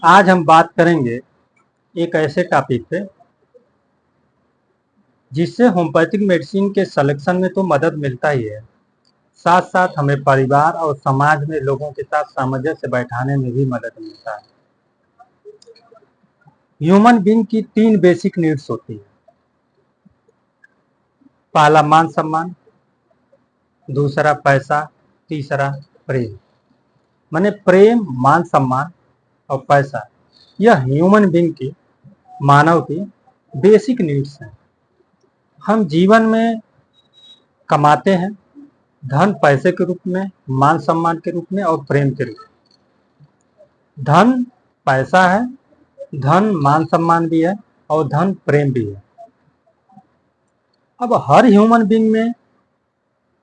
आज हम बात करेंगे एक ऐसे टॉपिक पे जिससे होम्योपैथिक मेडिसिन के सिलेक्शन में तो मदद मिलता ही है, साथ साथ हमें परिवार और समाज में लोगों के साथ सामंजस्य बैठाने में भी मदद मिलता है। ह्यूमन बीइंग की 3 बेसिक नीड्स होती है। पहला मान सम्मान, दूसरा पैसा, तीसरा प्रेम। माने प्रेम, मान सम्मान और पैसा, यह ह्यूमन बीइंग की, मानव की बेसिक नीड्स हैं। हम जीवन में कमाते हैं, धन पैसे के रूप में, मान सम्मान के रूप में और प्रेम के रूप में। धन पैसा है, धन मान सम्मान भी है और धन प्रेम भी है। अब हर ह्यूमन बीइंग में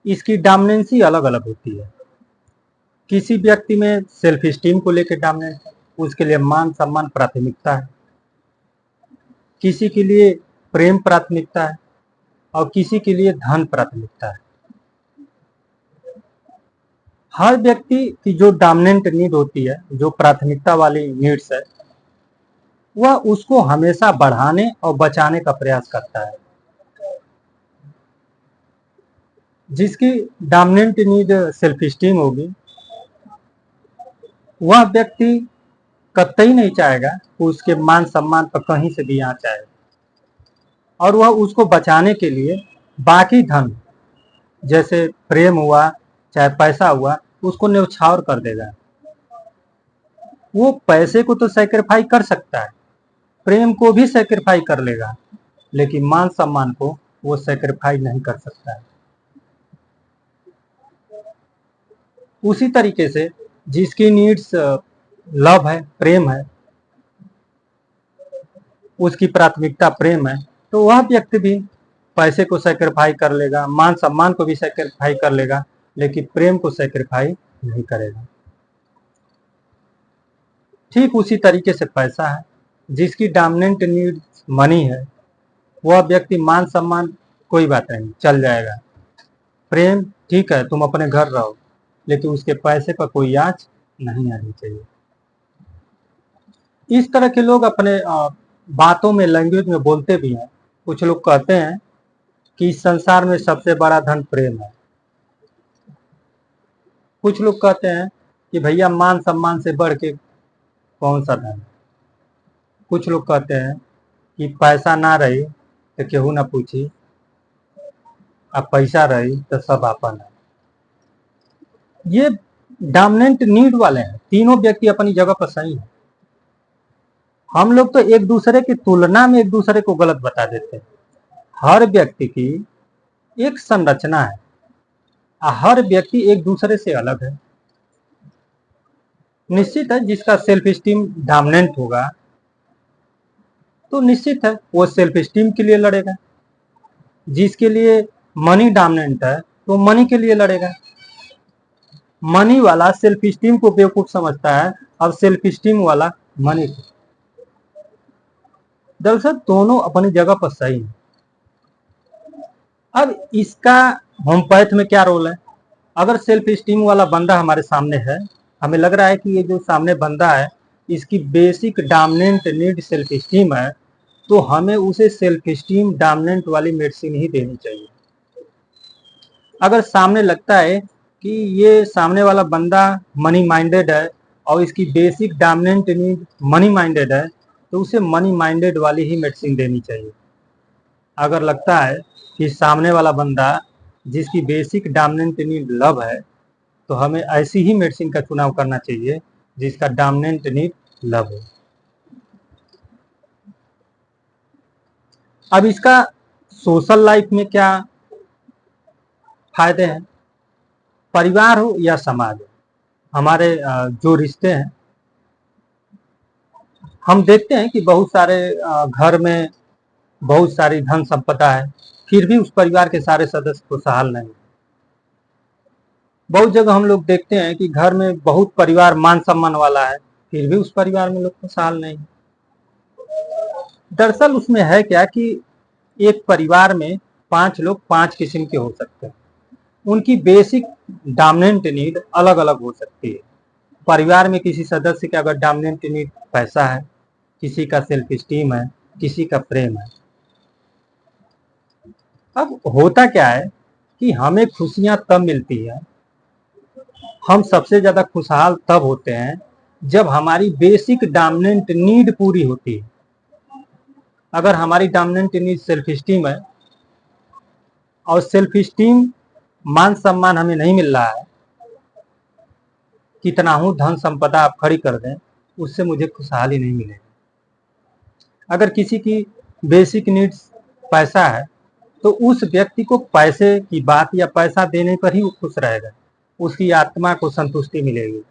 इसकी डोमिनेंसी अलग अलग होती है। किसी व्यक्ति में सेल्फ स्टीम को लेकर डोमिनेंस है, उसके लिए मान सम्मान प्राथमिकता है। किसी के लिए प्रेम प्राथमिकता है और किसी के लिए धन प्राथमिकता है। हर व्यक्ति की जो डोमिनेंट नीड होती है, जो प्राथमिकता वाली नीड्स है, वह उसको हमेशा बढ़ाने और बचाने का प्रयास करता है। जिसकी डोमिनेंट नीड सेल्फ स्टीम होगी, वह व्यक्ति कतई नहीं चाहेगा कि उसके मान सम्मान पर कहीं से भी आँच आए, और वह उसको बचाने के लिए बाकी धन, जैसे प्रेम हुआ चाहे पैसा हुआ, उसको न्यौछावर कर देगा। वो पैसे को तो सैक्रिफाई कर सकता है, प्रेम को भी सैक्रिफाई कर लेगा, लेकिन मान सम्मान को वो सैक्रिफाई नहीं कर सकता है। उसी तरीके से जिसकी नीड्स लव है, प्रेम है, उसकी प्राथमिकता प्रेम है, तो वह व्यक्ति भी पैसे को सैक्रिफाई कर लेगा, मान सम्मान को भी सैक्रिफाई कर लेगा, लेकिन प्रेम को सैक्रिफाई नहीं करेगा। ठीक उसी तरीके से पैसा है, जिसकी डोमिनेंट नीड मनी है, वह व्यक्ति मान सम्मान कोई बात नहीं, चल जाएगा। प्रेम ठीक है, तुम अपने घर रहो, लेकिन उसके पैसे पर कोई आँच नहीं आनी चाहिए। इस तरह के लोग अपने बातों में, लैंग्वेज में बोलते भी हैं। कुछ लोग कहते हैं कि इस संसार में सबसे बड़ा धन प्रेम है। कुछ लोग कहते हैं कि भैया मान सम्मान से बढ़ के कौन सा धन। कुछ लोग कहते हैं कि पैसा ना रही तो केहू ना पूछी, अब पैसा रही तो सब आपन है। ये डोमिनेंट नीड वाले हैं। तीनों व्यक्ति अपनी जगह पर सही है। हम लोग तो एक दूसरे की तुलना में एक दूसरे को गलत बता देते हैं। हर व्यक्ति की एक संरचना है, हर व्यक्ति एक दूसरे से अलग है। निश्चित है, जिसका सेल्फ स्टीम डोमिनेंट होगा तो निश्चित है वो सेल्फ स्टीम के लिए लड़ेगा। जिसके लिए मनी डोमिनेंट है तो मनी के लिए लड़ेगा। मनी वाला सेल्फ स्टीम को बेवकूफ समझता है और सेल्फ स्टीम वाला मनी को। दरअसल दोनों अपनी जगह पर सही है। अब इसका होम्योपैथ में क्या रोल है? अगर सेल्फ स्टीम वाला बंदा हमारे सामने है, हमें लग रहा है कि ये जो सामने बंदा है इसकी basic dominant need self esteem है, तो हमें उसे सेल्फ स्टीम डोमिनेंट वाली मेडिसिन ही देनी चाहिए। अगर सामने लगता है कि ये सामने वाला बंदा मनी माइंडेड है और इसकी basic dominant need money minded है, तो उसे मनी माइंडेड वाली ही मेडिसिन देनी चाहिए। अगर लगता है कि सामने वाला बंदा जिसकी बेसिक डोमिनेंट नीड लव है, तो हमें ऐसी ही मेडिसिन का चुनाव करना चाहिए जिसका डोमिनेंट नीड लव हो। अब इसका सोशल लाइफ में क्या फायदे हैं? परिवार हो या समाज हो, हमारे जो रिश्ते हैं, हम देखते हैं कि बहुत सारे घर में बहुत सारी धन संपदा है, फिर भी उस परिवार के सारे सदस्य खुशहाल नहीं। बहुत जगह हम लोग देखते हैं कि घर में बहुत परिवार मान सम्मान वाला है, फिर भी उस परिवार में लोग खुशहाल नहीं। दरअसल उसमें है क्या कि एक परिवार में 5 लोग 5 किस्म के हो सकते हैं। उनकी बेसिक डोमिनेंट नीड अलग अलग हो सकती है। परिवार में किसी सदस्य का अगर डोमिनेंट नीड पैसा है, किसी का सेल्फ स्टीम है, किसी का प्रेम है। अब होता क्या है कि हमें खुशियां तब मिलती है, हम सबसे ज्यादा खुशहाल तब होते हैं जब हमारी बेसिक डोमिनेंट नीड पूरी होती है। अगर हमारी डोमिनेंट नीड सेल्फ स्टीम है और सेल्फ स्टीम मान सम्मान हमें नहीं मिल रहा है, कितना हूं धन संपदा आप खड़ी कर दें, उससे मुझे खुशहाली नहीं मिलेगी। अगर किसी की बेसिक नीड्स पैसा है तो उस व्यक्ति को पैसे की बात या पैसा देने पर ही वो खुश रहेगा, उसकी आत्मा को संतुष्टि मिलेगी।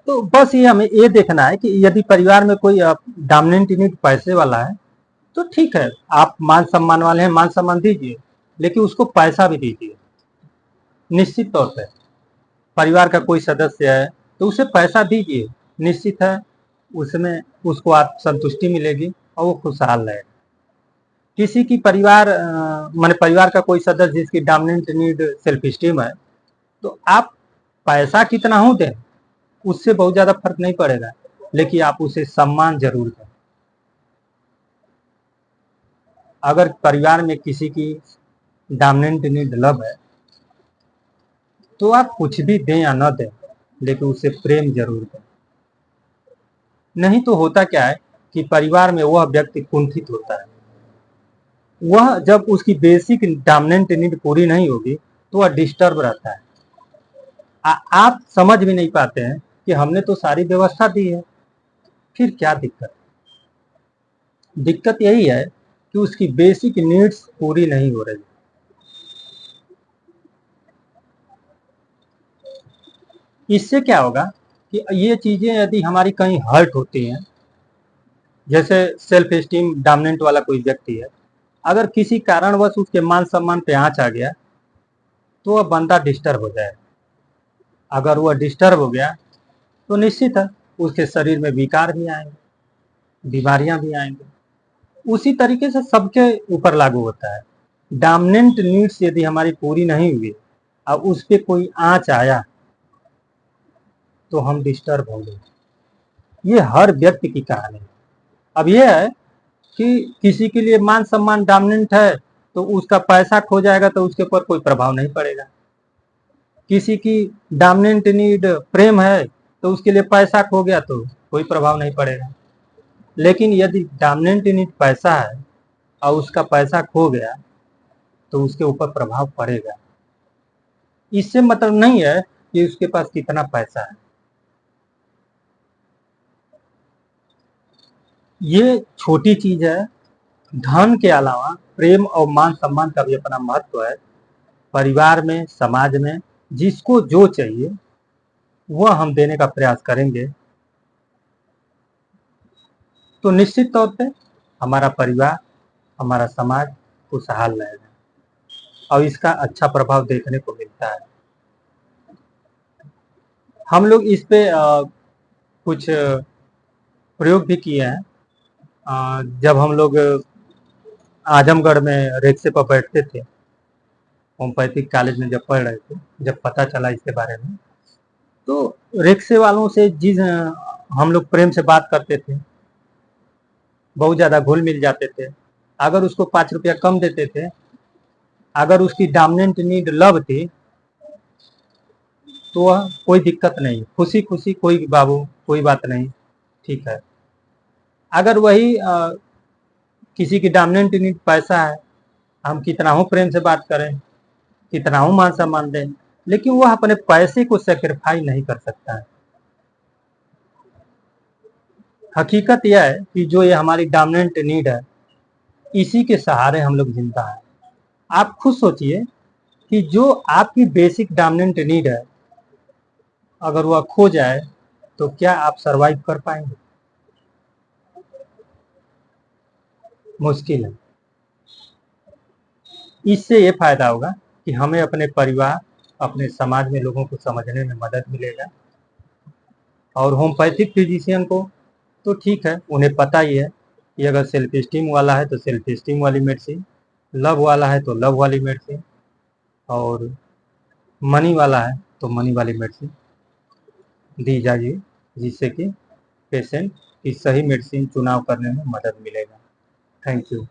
तो बस ये हमें ये देखना है कि यदि परिवार में कोई डोमिनेंट नीड पैसे वाला है तो ठीक है, आप मान सम्मान वाले हैं, मान सम्मान दीजिए, लेकिन उसको पैसा भी दीजिए। निश्चित तौर पर परिवार का कोई सदस्य है तो उसे पैसा दीजिए, निश्चित है उसमें उसको आप संतुष्टि मिलेगी और वो खुशहाल रहेगा। किसी की परिवार माने परिवार का कोई सदस्य जिसकी डोमिनेंट नीड सेल्फ स्टीम है, तो आप पैसा कितना हो दें उससे बहुत ज्यादा फर्क नहीं पड़ेगा, लेकिन आप उसे सम्मान जरूर दें। अगर परिवार में किसी की डोमिनेंट नीड लव है तो आप कुछ भी दें या न दें, लेकिन उसे प्रेम जरूर दें। नहीं तो होता क्या है कि परिवार में वह व्यक्ति कुंठित होता है, वह जब उसकी बेसिक डोमिनेंट नीड पूरी नहीं होगी तो वह डिस्टर्ब रहता है। आप समझ भी नहीं पाते हैं कि हमने तो सारी व्यवस्था दी है, फिर क्या दिक्कत। दिक्कत यही है कि उसकी बेसिक नीड्स पूरी नहीं हो रही। इससे क्या होगा कि ये चीजें यदि हमारी कहीं हर्ट होती हैं, जैसे सेल्फ स्टीम डोमिनेंट वाला कोई व्यक्ति है, अगर किसी कारणवश उसके मान सम्मान पे आंच आ गया तो वह बंदा डिस्टर्ब हो जाए। अगर वह डिस्टर्ब हो गया तो निश्चित है उसके शरीर में विकार भी आएंगे, बीमारियां भी आएंगी। उसी तरीके से सबके ऊपर लागू होता है। डोमिनेंट नीड्स यदि हमारी पूरी नहीं हुई और उस पर कोई आंच आया तो हम डिस्टर्ब होंगे। ये हर व्यक्ति की कहानी है। अब यह है कि किसी के लिए मान सम्मान डोमिनेंट है तो उसका पैसा खो जाएगा तो उसके ऊपर कोई प्रभाव नहीं पड़ेगा। किसी की डोमिनेंट नीड प्रेम है तो उसके लिए पैसा खो गया तो कोई प्रभाव नहीं पड़ेगा। लेकिन यदि डोमिनेंट नीड पैसा है और उसका पैसा खो गया तो उसके ऊपर प्रभाव पड़ेगा। इससे मतलब नहीं है कि उसके पास कितना पैसा है। ये छोटी चीज है। धन के अलावा प्रेम और मान सम्मान का भी अपना महत्व है। परिवार में, समाज में जिसको जो चाहिए वह हम देने का प्रयास करेंगे तो निश्चित तौर पे हमारा परिवार, हमारा समाज खुशहाल रहेगा और इसका अच्छा प्रभाव देखने को मिलता है। हम लोग इस पे कुछ प्रयोग भी किए हैं। जब हम लोग आजमगढ़ में रिक्शे पर बैठते थे, होम्योपैथिक कॉलेज में जब पढ़ रहे थे, जब पता चला इसके बारे में, तो रिक्शे वालों से जिस हम लोग प्रेम से बात करते थे, बहुत ज्यादा घुल मिल जाते थे। अगर उसको 5 रुपया कम देते थे, अगर उसकी डोमिनेंट नीड लव थी तो वह कोई दिक्कत नहीं, खुशी खुशी कोई बाबू कोई बात नहीं, ठीक है। अगर वही किसी की डोमिनेंट नीड पैसा है, हम कितना हो प्रेम से बात करें, कितना हो मान सम्मान दें, लेकिन वह अपने पैसे को सेक्रीफाई नहीं कर सकता है। हकीकत यह है कि जो ये हमारी डोमिनेंट नीड है, इसी के सहारे हम लोग जिंदा है। आप खुद सोचिए कि जो आपकी बेसिक डोमिनेंट नीड है, अगर वह खो जाए तो क्या आप सरवाइव कर पाएंगे? मुश्किल है। इससे ये फायदा होगा कि हमें अपने परिवार, अपने समाज में लोगों को समझने में मदद मिलेगा। और होम्योपैथिक फिजिशियन को तो ठीक है, उन्हें पता ही है कि अगर सेल्फ स्टीम वाला है तो सेल्फ स्टीम वाली मेडिसिन, लव वाला है तो लव वाली मेडिसिन, और मनी वाला है तो मनी वाली मेडिसिन दी जाएगी, जिससे कि पेशेंट की सही मेडिसिन चुनाव करने में मदद मिलेगा। Thank you.